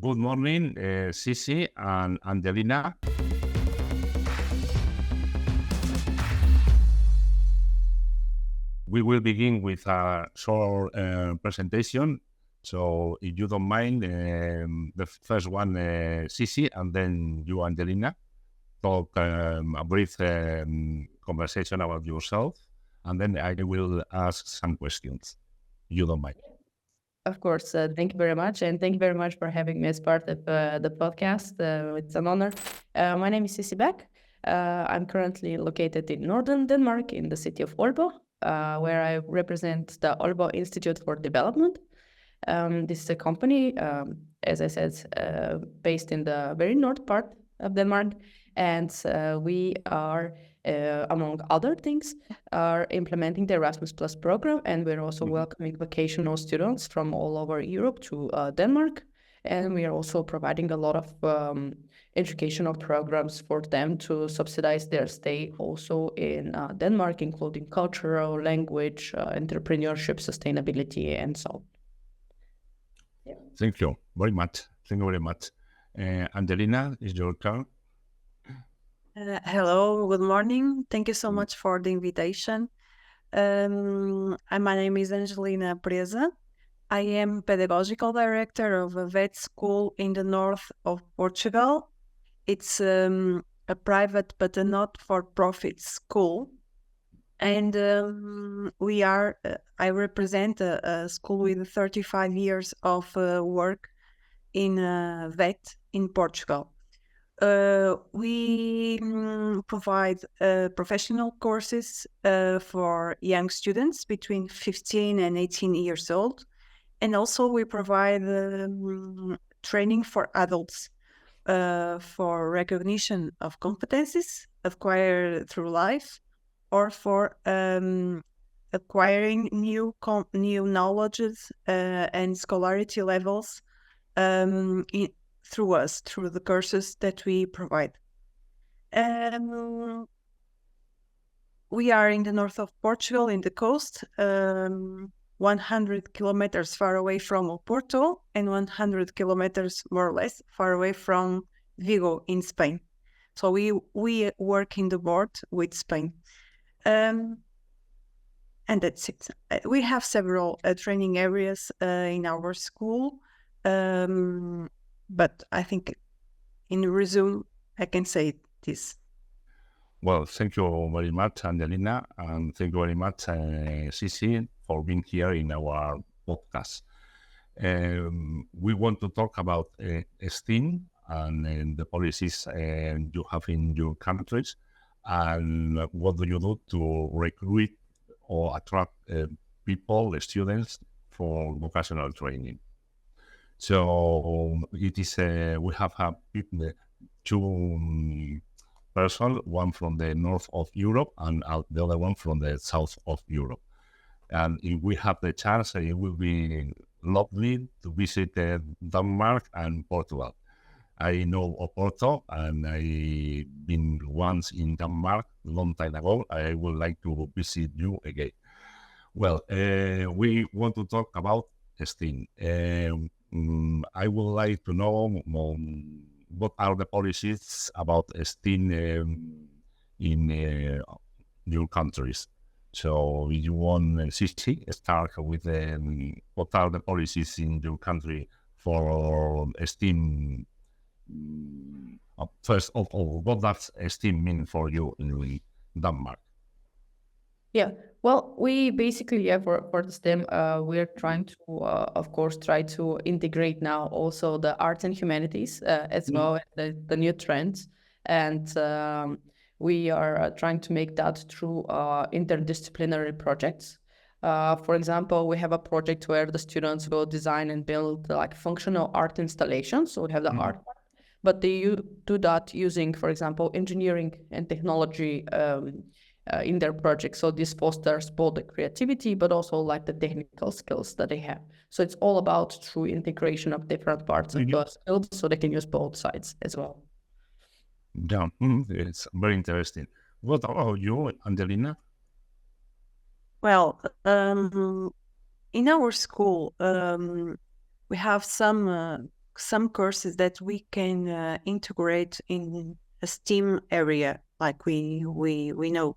Good morning, Sissi and Angelina. We will begin with a short presentation. So if you don't mind, the first one, Sissi, and then you, Angelina, talk a brief conversation about yourself, and then I will ask some questions. You don't mind. Of course. Thank you very much. And thank you very much for having me as part of the podcast. It's an honor. My name is Sissi Bak. I'm currently located in northern Denmark in the city of Aalborg, where I represent the Aalborg Institute for Development. This is a company, as I said, based in the very north part of Denmark. And we are, among other things, are implementing the Erasmus Plus program. And we're also welcoming vocational students from all over Europe to Denmark. And we are also providing a lot of educational programs for them to subsidize their stay also in Denmark, including cultural, language, entrepreneurship, sustainability, and so on. Yeah. Thank you very much. Thank you very much. Angelina, is your turn. Hello, good morning. Thank you so much for the invitation. My name is Angelina Presa. I am pedagogical director of a vet school in the north of Portugal. It's a private but a not-for-profit school. And I represent a school with 35 years of work in vet in Portugal. We provide professional courses for young students between 15 and 18 years old. And also we provide training for adults for recognition of competencies acquired through life, or for acquiring new knowledges and scholarity levels through the courses that we provide. We are in the north of Portugal, in the coast, 100 kilometers far away from Oporto and 100 kilometers more or less far away from Vigo in Spain. So we work in the border with Spain. And that's it. We have several training areas in our school. But I think in resume, I can say this. Well, thank you very much, Angelina, and thank you very much, Sissi, for being here in our podcast. We want to talk about STEAM and the policies you have in your countries, and what do you do to recruit or attract people, students, for vocational training. So it is. We have two persons, one from the north of Europe and the other one from the south of Europe. And if we have the chance, it will be lovely to visit Denmark and Portugal. I know Oporto, and I've been once in Denmark a long time ago. I would like to visit you again. Well, we want to talk about STEAM. I would like to know what are the policies about STEAM in your countries. So if you want, Sissi, start with what are the policies in your country for STEAM? First of all, what does STEAM mean for you in Denmark? Yeah, well, we basically, for the STEM, we're trying to, of course, try to integrate now also the arts and humanities as well as the new trends. And we are trying to make that through interdisciplinary projects. For example, we have a project where the students will design and build like functional art installations. So we have the art, but they do that using, for example, engineering and technology in their project. So this fosters both the creativity, but also like the technical skills that they have. So it's all about true integration of different parts of the skills, so they can use both sides as well. Yeah, it's very interesting. What about you, Angelina? Well, in our school, we have some some courses that we can integrate in a STEAM area, like we know.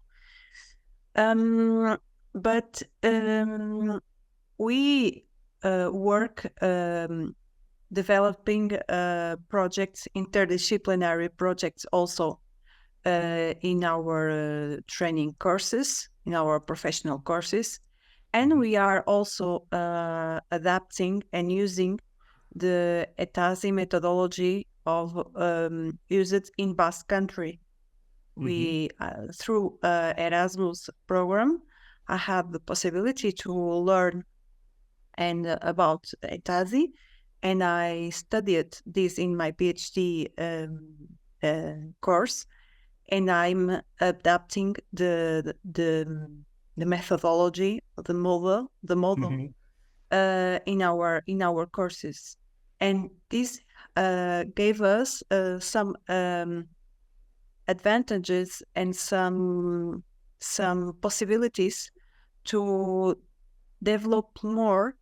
But we work developing projects, interdisciplinary projects also in our training courses, in our professional courses. And we are also adapting and using the ETASI methodology of used in Basque Country. We, through Erasmus program, I had the possibility to learn about ETASI, and I studied this in my PhD course, and I'm adapting the methodology, the model in our courses, and this gave us some advantages and some possibilities to develop more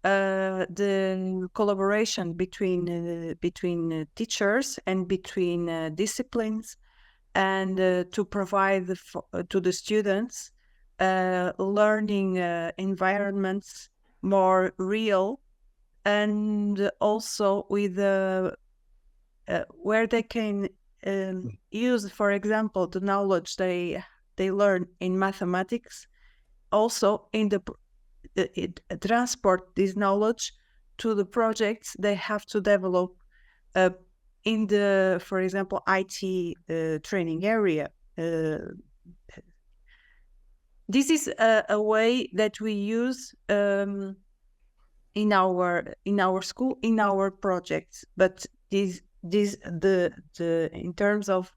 the collaboration between teachers and between disciplines, and to provide to the students learning environments more real, and also with where they can use, for example, the knowledge they learn in mathematics, also in the transport this knowledge to the projects they have to develop in the, for example, IT training area. This is a way that we use in our school, in our projects, but in terms of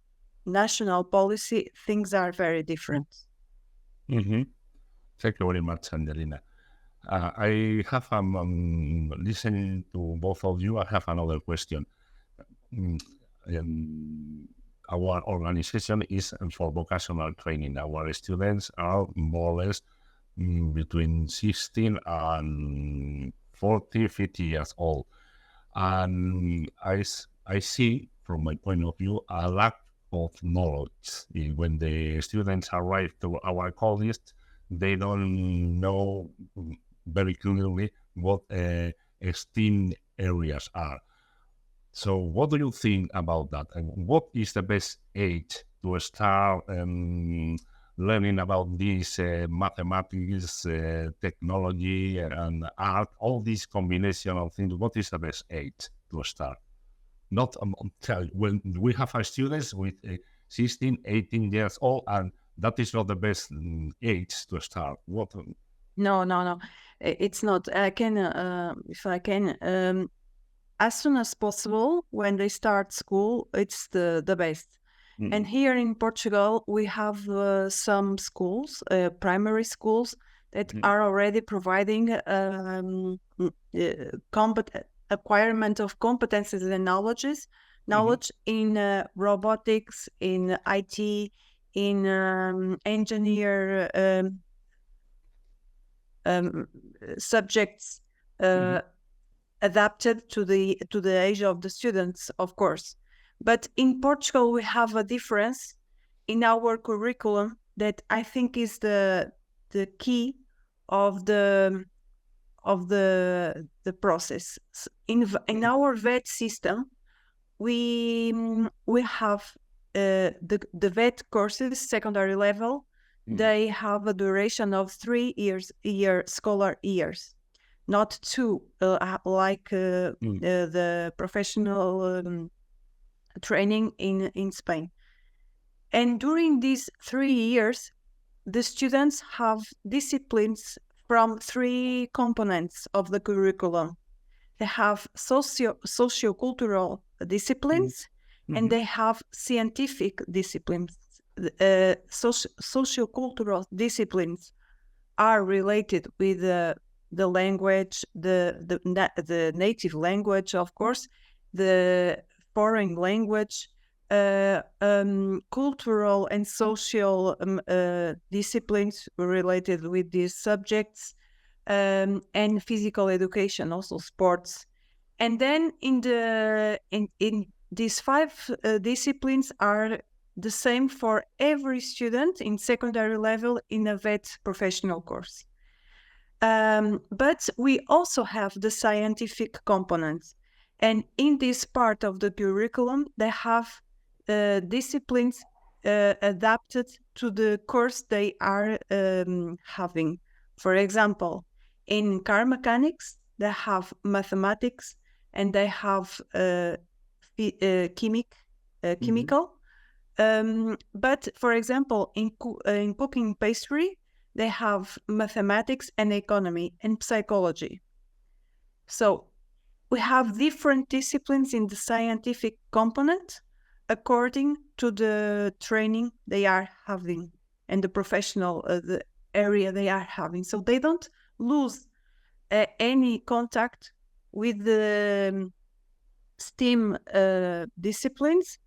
national policy, things are very different. Thank you very much, Angelina. I have, listening to both of you, I have another question. Our organization is for vocational training. Our students are more or less between 16 and 40, 50 years old. And I see, from my point of view, a lack of knowledge. When the students arrive to our college, they don't know very clearly what STEAM areas are. So what do you think about that? And what is the best age to start learning about this mathematics, technology, and art, all this combination of things? What is the best age to start? Not when we have our students with 16, 18 years old, and that is not the best age to start. What? No, it's not. I can, if I can, as soon as possible when they start school, it's the best. And here in Portugal, we have some schools, primary schools, that are already providing acquirement of competences and knowledge in robotics, in IT, in engineer subjects adapted to the age of the students, of course. But in Portugal, we have a difference in our curriculum that I think is the key of the process. In our VET system, we have the VET courses, secondary level. They have a duration of 3 scholar years, not 2, like the professional training in Spain. And during these 3 years, the students have disciplines from 3 components of the curriculum. They have socio-cultural disciplines, and they have scientific disciplines. Socio-cultural disciplines are related with the language, the native language, of course, the foreign language, cultural and social disciplines related with these subjects, and physical education, also sports. And then in these 5 disciplines are the same for every student in secondary level in a VET professional course. But we also have the scientific components. And in this part of the curriculum, they have disciplines adapted to the course they are having. For example, in car mechanics, they have mathematics and they have chemical. But for example, in cooking pastry, they have mathematics and economy and psychology. So we have different disciplines in the scientific component according to the training they are having and the professional the area they are having. So they don't lose any contact with the STEAM disciplines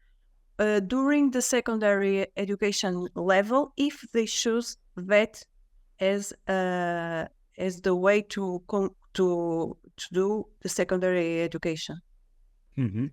during the secondary education level if they choose VET as the way to do the secondary education. Mm-hmm.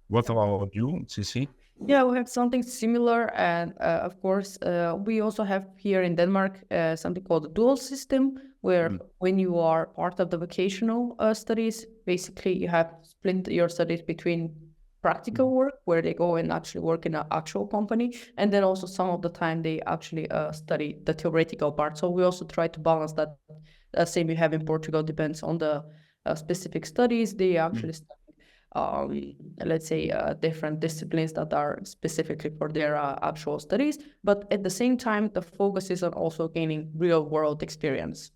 What about you, Sissi? Yeah, we have something similar, and of course, we also have here in Denmark something called the dual system, where when you are part of the vocational studies, basically you have split your studies between practical work, where they go and actually work in an actual company, and then also some of the time they actually study the theoretical part. So we also try to balance that. Same you have in Portugal, depends on the specific studies. They actually study let's say different disciplines that are specifically for their actual studies, but at the same time the focus is on also gaining real world experience.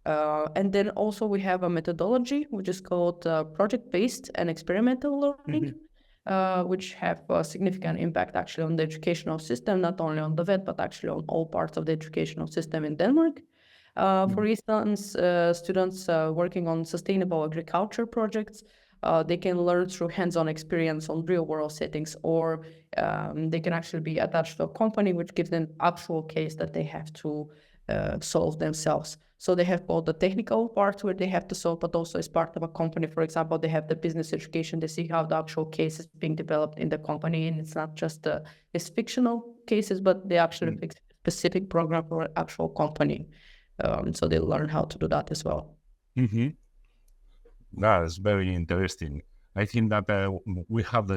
And then also we have a methodology which is called project-based and experimental learning, which have a significant impact actually on the educational system, not only on the VET but actually on all parts of the educational system in Denmark. For instance, students working on sustainable agriculture projects, they can learn through hands-on experience on real-world settings, or they can actually be attached to a company which gives them actual case that they have to solve themselves. So they have both the technical part where they have to solve, but also as part of a company. For example, they have the business education. They see how the actual case is being developed in the company, and it's not just it's fictional cases, but they actually fix a specific program for an actual company. So they learn how to do that as well. Mm-hmm. That's very interesting. I think that we have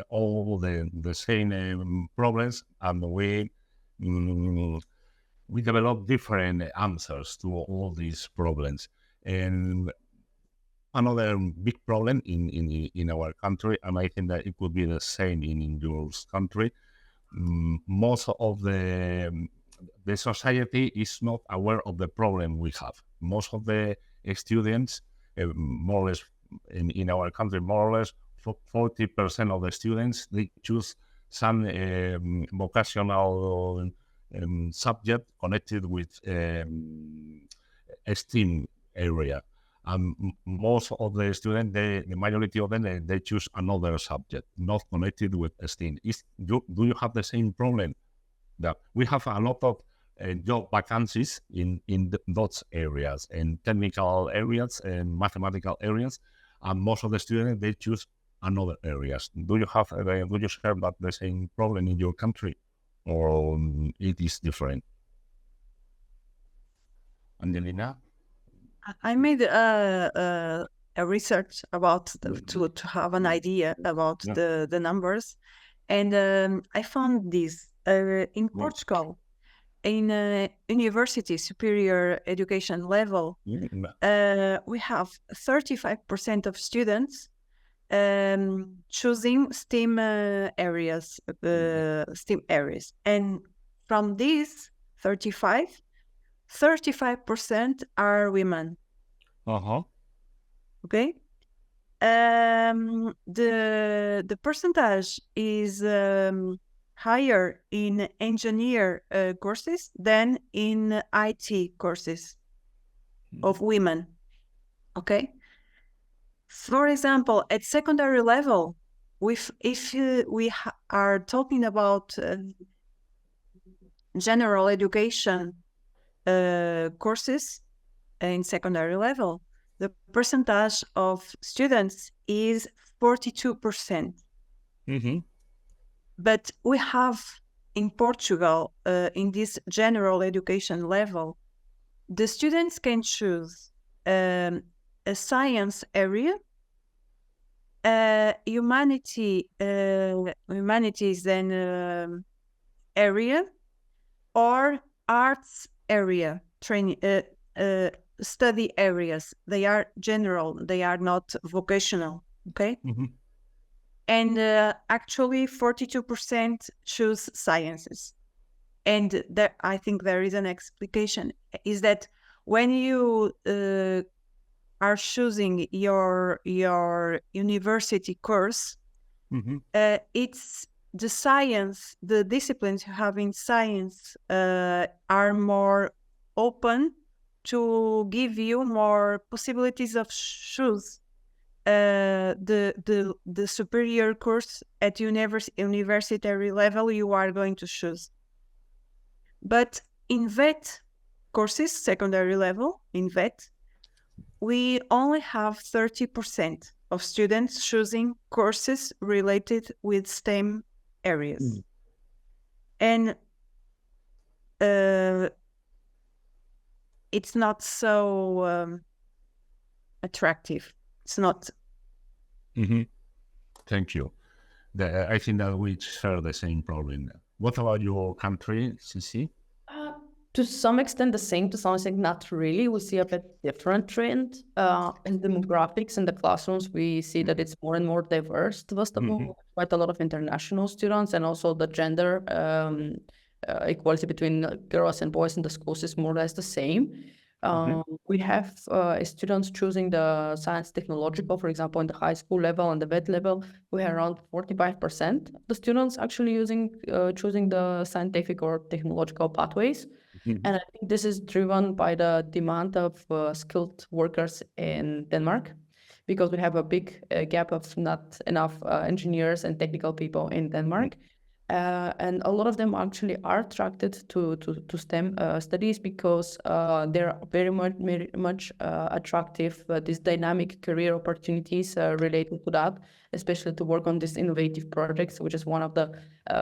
all the same problems, and we develop different answers to all these problems. And another big problem in our country, and I think that it could be the same in your country, most of the society is not aware of the problem we have. Most of the students, more or less in our country, more or less 40% of the students, they choose some vocational subject connected with STEAM area. Most of the students, the majority of them, they choose another subject, not connected with STEAM. Do you have the same problem? That we have a lot of job vacancies in those areas, in technical areas and mathematical areas, and most of the students, they choose another areas. Do you share that the same problem in your country, or it is different? Angelina? I made a research about to have an idea about the numbers, and I found this in Portugal, in university superior education level, we have 35% of students choosing STEAM areas, and from these 35% are women. Okay. The percentage is higher in engineer courses than in IT courses of women. Okay. For example, at secondary level, if we are talking about general education courses in secondary level, the percentage of students is 42%. But we have in Portugal, in this general education level, the students can choose a science area, humanities and area, or arts area, training study areas. They are general, they are not vocational, okay? And actually 42% choose sciences. And there, I think there is an explication, is that when you are choosing your university course, it's the science, the disciplines you have in science are more open to give you more possibilities of choose the superior course at university level you are going to choose. But in VET courses, secondary level, in VET, we only have 30% of students choosing courses related with STEM areas. And it's not so attractive. It's not. Thank you. I think that we share the same problem. What about your country, Sissi? To some extent the same, to some extent not really. We see a bit different trend in demographics in the classrooms. We see that it's more and more diverse. First of all, quite a lot of international students, and also the gender equality between girls and boys in the schools is more or less the same. We have students choosing the science technological, for example, in the high school level and the VET level. We have around 45% of the students actually choosing the scientific or technological pathways. And I think this is driven by the demand of skilled workers in Denmark, because we have a big gap of not enough engineers and technical people in Denmark. And a lot of them actually are attracted to STEM studies because they're very much attractive, these dynamic career opportunities related to that, especially to work on these innovative projects, which is one of the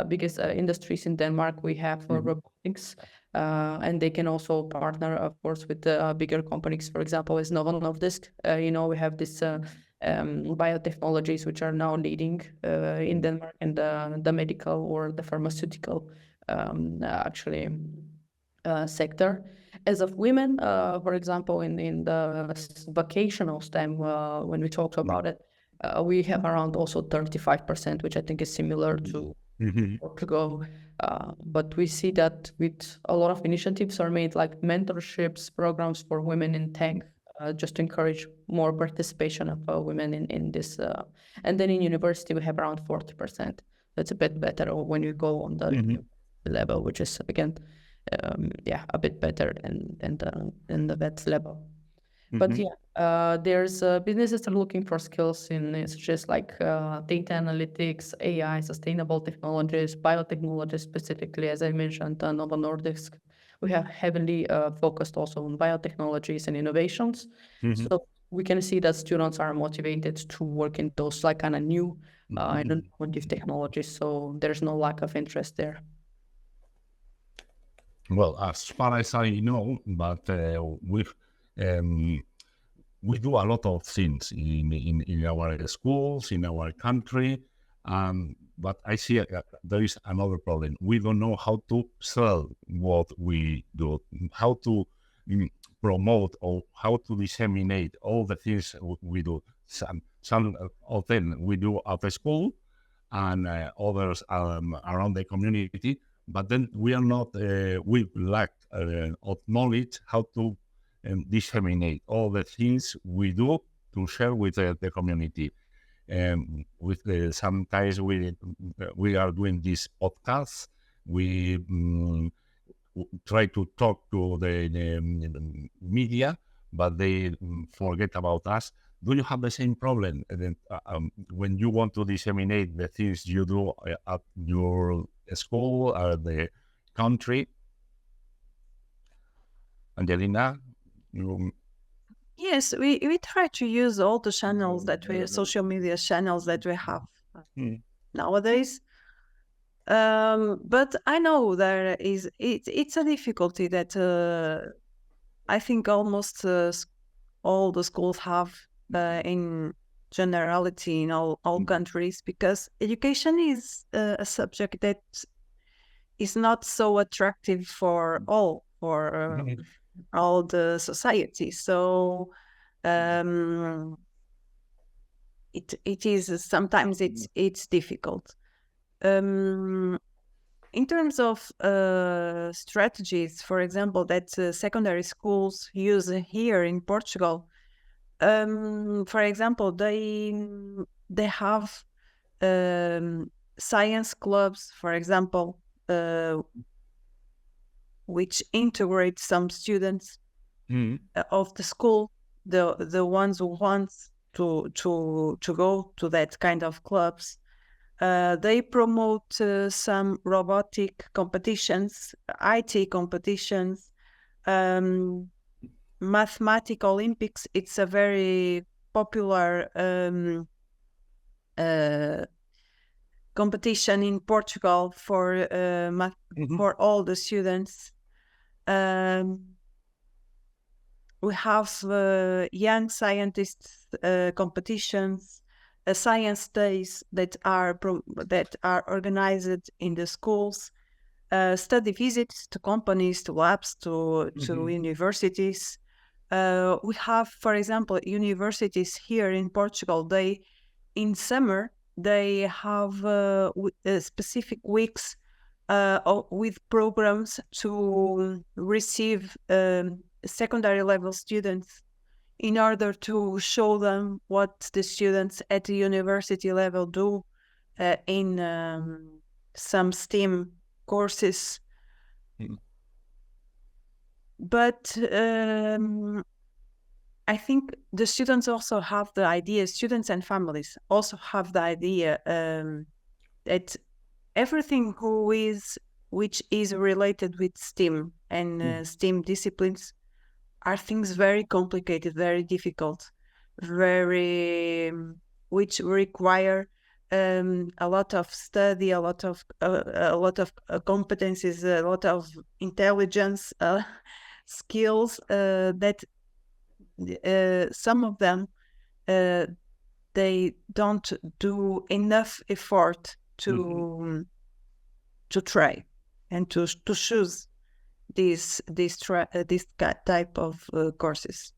biggest industries in Denmark. We have robotics, and they can also partner, of course, with the bigger companies. For example, as Novo Nordisk, we have this biotechnologies which are now leading in Denmark, and the medical or the pharmaceutical sector. As of women, for example, in the vocational STEM, when we talk about it, we have around also 35%, which I think is similar to Portugal. But we see that with a lot of initiatives are made, like mentorships, programs for women in tech, just to encourage more participation of women in this. And then in university, we have around 40%. That's a bit better when you go on the level, which is, again, a bit better than the VET level. But there's businesses that are looking for skills in such as like data analytics, AI, sustainable technologies, biotechnology specifically, as I mentioned, Novo Nordisk. We have heavily focused also on biotechnologies and innovations. So we can see that students are motivated to work in those like kind of new innovative technologies. So there's no lack of interest there. Well, as far as I know, but we do a lot of things in our schools, in our country, but I see there is another problem. We don't know how to sell what we do, how to promote or how to disseminate all the things we do. Some of them we do at the school, and others around the community, but then we are not, we lack of knowledge how to disseminate all the things we do to share with the community. Sometimes we are doing these podcasts. We try to talk to the media, but they forget about us. Do you have the same problem when you want to disseminate the things you do at your school or the country? Angelina? Yes, we try to use all the channels that social media channels that we have nowadays. But I know it's a difficulty that I think almost all the schools have in generality in all countries, because education is a subject that is not so attractive for all the society. So it is sometimes it's difficult. In terms of strategies, for example, that secondary schools use here in Portugal, for example, they have science clubs, for example, which integrate some students of the school, the ones who want to go to that kind of clubs. They promote some robotic competitions, IT competitions, mathematical Olympics. It's a very popular competition in Portugal for for all the students. We have young scientists competitions, science days that are organized in the schools, study visits to companies, to labs, to universities. We have, for example, universities here in Portugal. In summer, they have specific weeks with programs to receive secondary level students in order to show them what the students at the university level do in some STEM courses. But I think the students also have the idea, students and families also have the idea that everything which is related with STEM and STEM disciplines are things very complicated, very difficult, which require a lot of study, a lot of competencies, a lot of intelligence, skills that some of them they don't do enough effort to try and to choose this type of courses.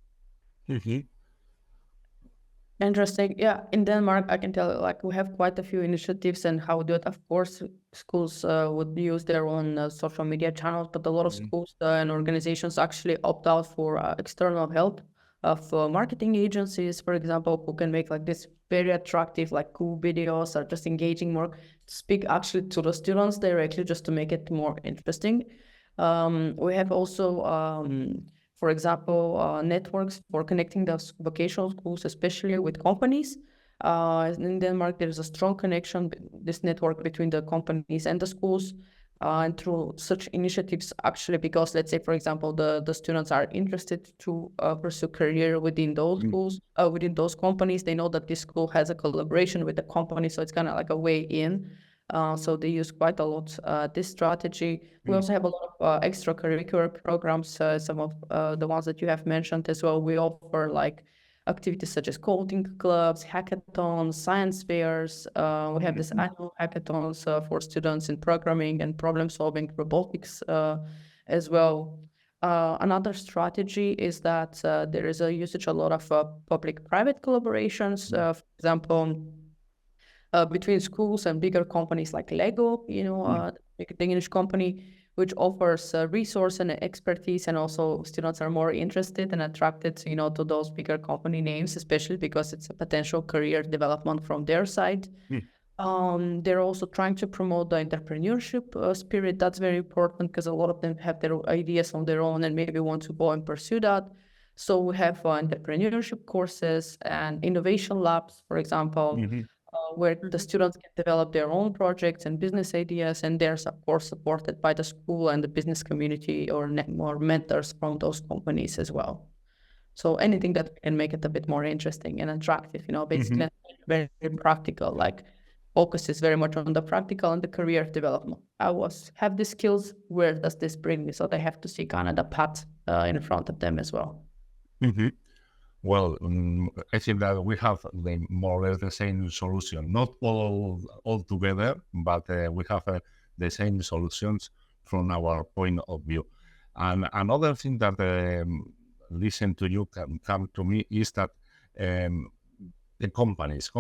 Interesting. Yeah, in Denmark, I can tell like we have quite a few initiatives and how that, of course, schools would use their own social media channels, but a lot of schools and organizations actually opt out for external help of marketing agencies, for example, who can make like this very attractive, like cool videos or just engaging more, to speak actually to the students directly, just to make it more interesting. We have also for example, networks for connecting the vocational schools, especially with companies. In Denmark, there is a strong connection, this network between the companies and the schools, and through such initiatives, actually, because let's say, for example, the students are interested to pursue career within those schools, within those companies, they know that this school has a collaboration with the company, so it's kind of like a way in. So they use quite a lot this strategy. We also have a lot of extracurricular programs, some of the ones that you have mentioned as well. We offer like activities such as coding clubs, hackathons, science fairs. We have this annual hackathons for students in programming and problem solving, robotics as well. Another strategy is that there is a usage a lot of public-private collaborations. For example, between schools and bigger companies like Lego, the Danish company, which offers resource and expertise, and also students are more interested and attracted, to those bigger company names, especially because it's a potential career development from their side. They're also trying to promote the entrepreneurship spirit. That's very important because a lot of them have their ideas on their own and maybe want to go and pursue that. So we have entrepreneurship courses and innovation labs, for example, where the students can develop their own projects and business ideas, and they're of course supported by the school and the business community or mentors from those companies as well. So anything that can make it a bit more interesting and attractive, basically very, very practical, like focuses very much on the practical and the career development. Have the skills, where does this bring me? So they have to see kind of the path in front of them as well. Well, I think that we have more or less the same solution, not all together, but we have the same solutions from our point of view. And another thing that listen to you come to me is that the companies,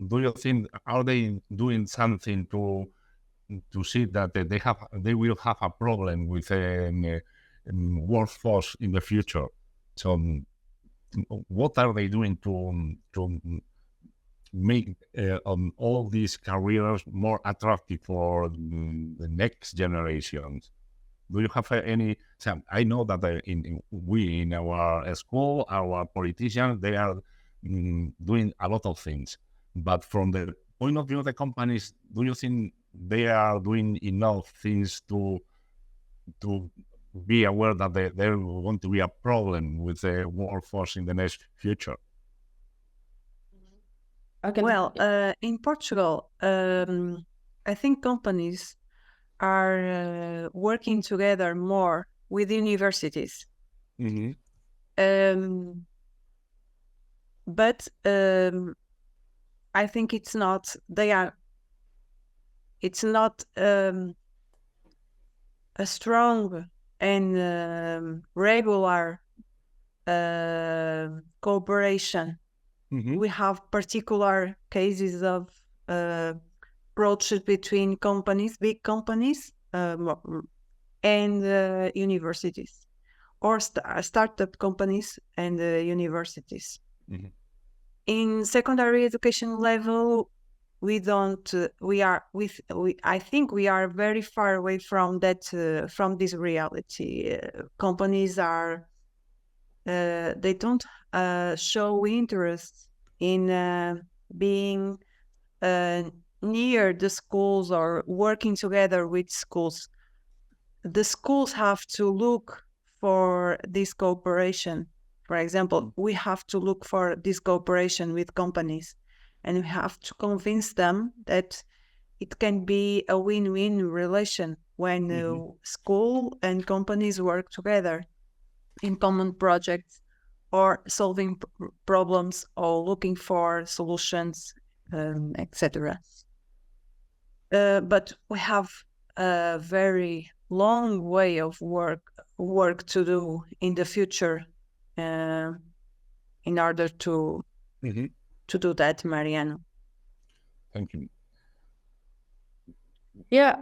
do you think, are they doing something to see that they will have a problem with workforce in the future? So what are they doing to make all these careers more attractive for the next generations? Do you have any? I know that in our school, our politicians, they are doing a lot of things. But from the point of view of the companies, do you think they are doing enough things to be aware that there going to be a problem with the workforce in the next future? Well, in Portugal, I think companies are working together more with universities. But I think it's not a strong and regular cooperation. We have particular cases of approaches between companies, big companies, and universities, or startup companies and universities. In secondary education level, I think we are very far away from that, from this reality. Companies are, they don't show interest in being near the schools or working together with schools. The schools have to look for this cooperation. For example, we have to look for this cooperation with companies, and we have to convince them that it can be a win-win relation when school and companies work together in common projects, or solving problems, or looking for solutions, etc. But we have a very long way of work to do in the future in order to do that, Mariano. Thank you. Yeah,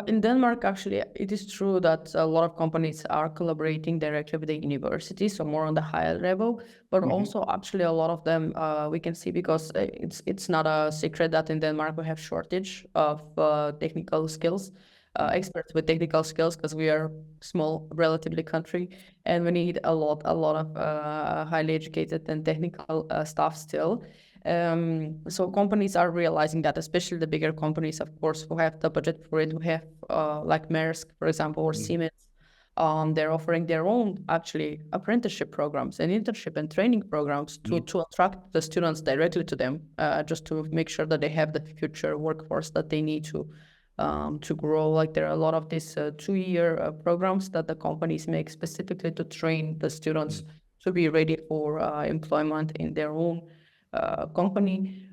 in Denmark, actually, it is true that a lot of companies are collaborating directly with the university, so more on the higher level, but also actually a lot of them we can see, because it's not a secret that in Denmark we have shortage of technical skills, experts with technical skills, because we are small, relatively country, and we need a lot of highly educated and technical staff still. So companies are realizing that, especially the bigger companies, of course, who have the budget for it, who have like Maersk, for example, or Siemens. They're offering their own actually apprenticeship programs and internship and training programs to attract the students directly to them, just to make sure that they have the future workforce that they need to grow. Like, there are a lot of these 2-year programs that the companies make specifically to train the students to be ready for employment in their own company.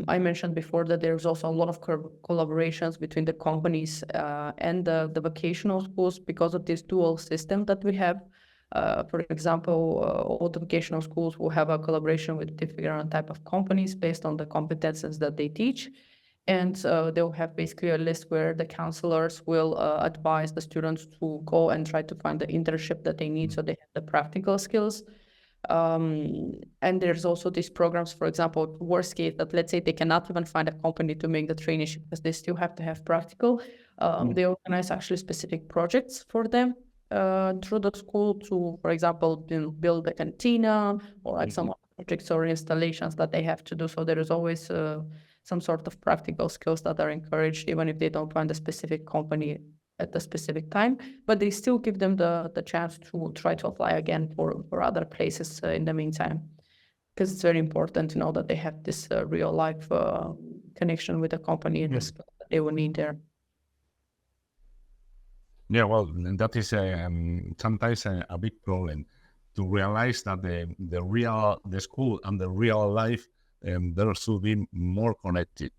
I mentioned before that there's also a lot of collaborations between the companies and the vocational schools, because of this dual system that we have. For example, all the vocational schools will have a collaboration with different type of companies based on the competences that they teach. And they'll have basically a list where the counselors will advise the students to go and try to find the internship that they need, so they have the practical skills. And there's also these programs, for example, worst case, that let's say they cannot even find a company to make the traineeship because they still have to have practical. They organize actually specific projects for them through the school to, for example, build a cantina, or like some projects or installations that they have to do. So there is always some sort of practical skills that are encouraged, even if they don't find a specific company at a specific time, but they still give them the chance to try to apply again for other places in the meantime, because it's very important to know that they have this real life connection with the company and the skill that they will need there. Yeah, well, that is sometimes a big problem, to realize that the school and the real life, there should be more connected.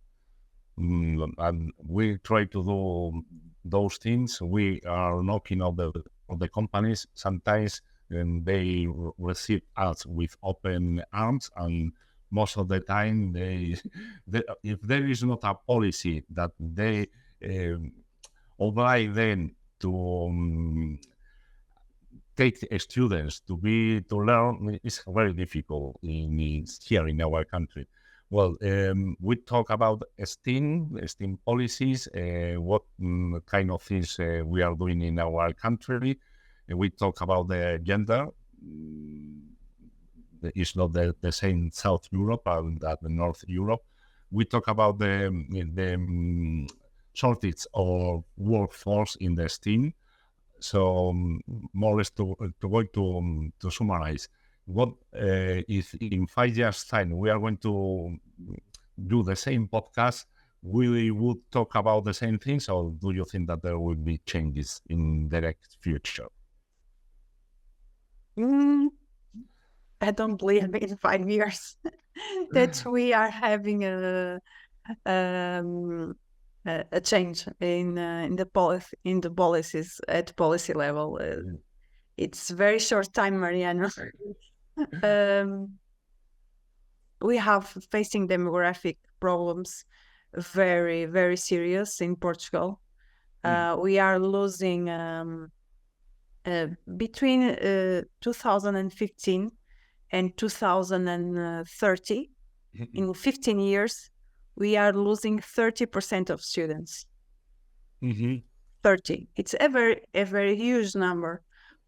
And we try to do those things. We are knocking on the companies. Sometimes they receive us with open arms, and most of the time if there is not a policy that they oblige them to take students to learn, is very difficult here in our country. Well, we talk about STEAM policies, what kind of things we are doing in our country. We talk about the gender. It's not the same in South Europe and that North Europe. We talk about the shortage of workforce in the STEAM. So more or less to summarize, what if in 5 years' time we are going to do the same podcast, we would talk about the same things, or do you think that there will be changes in the next future? I don't believe in 5 years that we are having a change in the policies at policy level. It's very short time, Mariano. We have facing demographic problems, very, very serious in Portugal. We are losing between 2015 and 2030, in 15 years, we are losing 30% of students. 30. It's a very huge number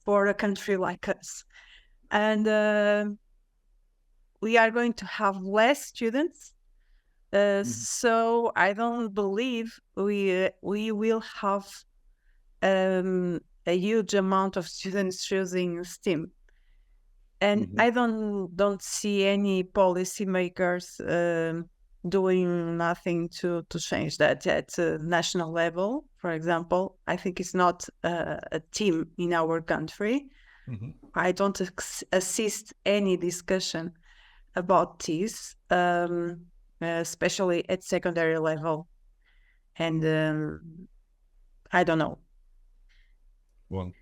for a country like us. And we are going to have less students. So I don't believe we will have a huge amount of students choosing STEAM. And I don't see any policymakers doing nothing to change that at national level. For example, I think it's not a team in our country. I don't assist any discussion about this, especially at secondary level. And I don't know. Well,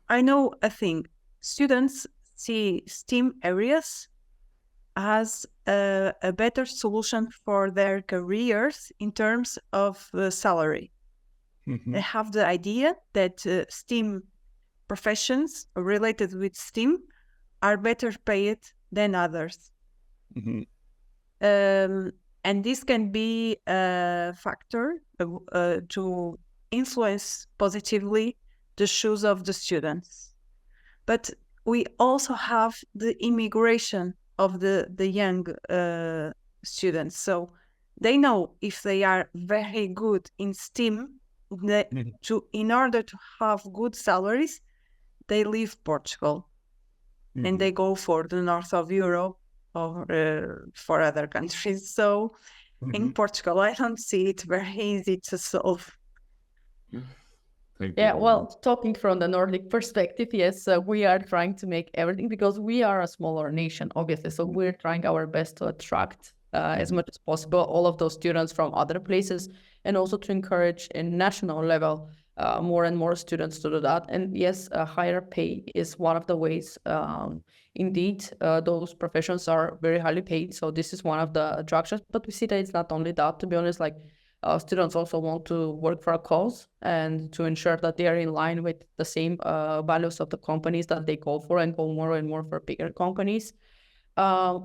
I know a thing. Students see STEAM areas as a better solution for their careers in terms of salary. They have the idea that STEAM professions related with STEAM are better paid than others. And this can be a factor to influence positively the choice of the students. But we also have the immigration of the young students. So they know if they are very good in STEAM, in order to have good salaries, they leave Portugal and they go for the north of Europe or for other countries. So in Portugal, I don't see it very easy to solve. Yeah, well, talking from the Nordic perspective, yes, we are trying to make everything, because we are a smaller nation, obviously. So we're trying our best to attract as much as possible all of those students from other places, and also to encourage in national level more and more students to do that. And yes, higher pay is one of the ways. Indeed, those professions are very highly paid. So this is one of the attractions. But we see that it's not only that, to be honest, like students also want to work for a cause and to ensure that they are in line with the same values of the companies that they go for, and go more and more for bigger companies.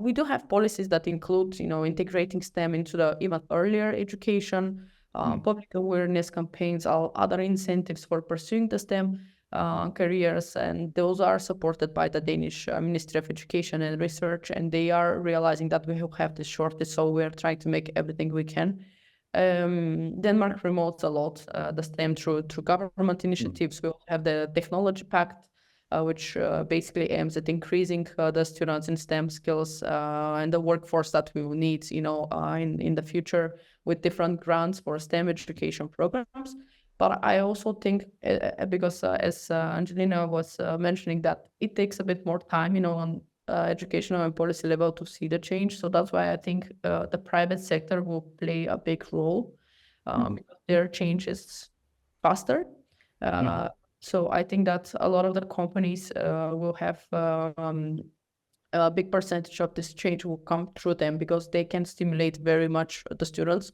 We do have policies that include, integrating STEM into the even earlier education, public awareness campaigns, all other incentives for pursuing the STEM careers, and those are supported by the Danish Ministry of Education and Research, and they are realizing that we have this shortage, so we're trying to make everything we can. Denmark promotes a lot the STEM through government initiatives. We have the Technology Pact, which basically aims at increasing the students in STEM skills and the workforce that we will need, in the future, with different grants for STEM education programs. But I also think, because as Angelina was mentioning, that it takes a bit more time, on educational and policy level to see the change. So that's why I think the private sector will play a big role, because their change is faster. So I think that a lot of the companies will have a big percentage of this change will come through them, because they can stimulate very much the students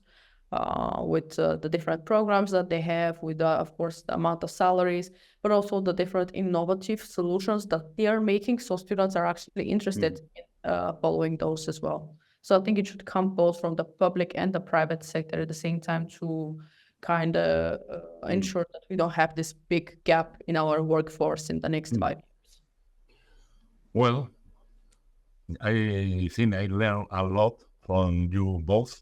with the different programs that they have, with of course the amount of salaries, but also the different innovative solutions that they are making. So students are actually interested in following those as well. So I think it should come both from the public and the private sector at the same time to kind of ensure that we don't have this big gap in our workforce in the next 5 years. Well, I think I learned a lot from you both.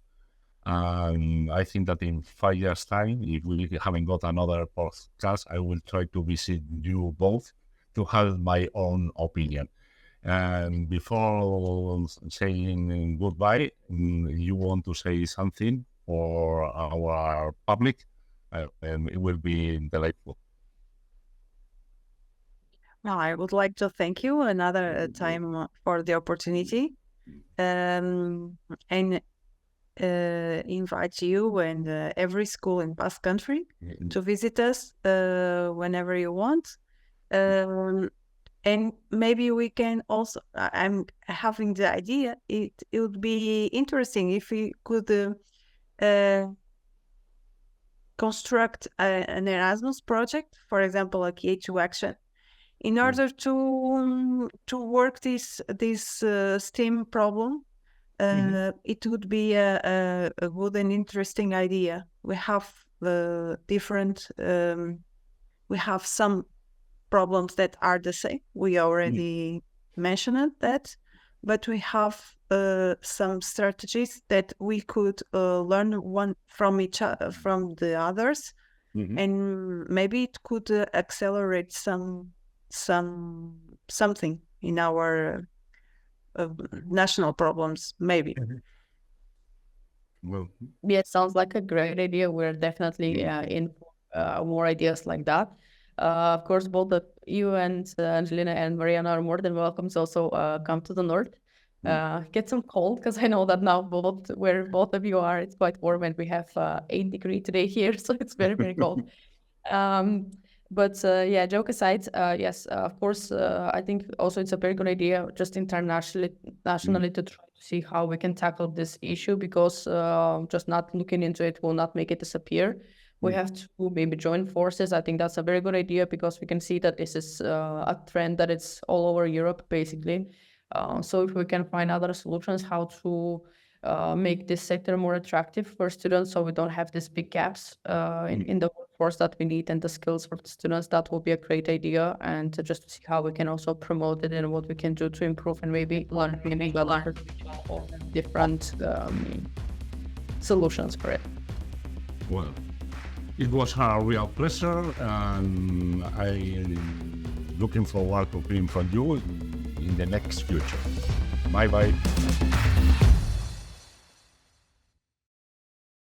And I think that in 5 years' time, if we haven't got another podcast, I will try to visit you both to have my own opinion. And before saying goodbye, you want to say something for our public, and it will be delightful. Well, I would like to thank you another time for the opportunity, and invite you and every school in Basque Country to visit us whenever you want. And maybe we can also, I'm having the idea, it would be interesting if we could construct an Erasmus project, for example, a K2 action, in order to work this STEM problem. It would be a good and interesting idea. We have different, we have some problems that are the same. We already mentioned that, but we have some strategies that we could learn one from each other, from the others, and maybe it could accelerate something in our national problems, maybe. Well, Yeah, it sounds like a great idea. We're definitely in more ideas like that. Of course, both you and Angelina and Mariano are more than welcome to also come to the north. Get some cold, because I know that now where both of you are, it's quite warm, and we have 8 degrees today here, so it's very, very cold. But yeah, joke aside, yes, of course, I think also it's a very good idea just nationally to try to see how we can tackle this issue, because just not looking into it will not make it disappear. We have to maybe join forces. I think that's a very good idea, because we can see that this is a trend that it's all over Europe, basically. So if we can find other solutions, how to make this sector more attractive for students, so we don't have these big gaps in the workforce that we need and the skills for the students, that will be a great idea. And just to see how we can also promote it and what we can do to improve, and maybe learn different solutions for it. Well, it was a real pleasure, and I'm looking forward to hearing from you in the next future. Bye-bye.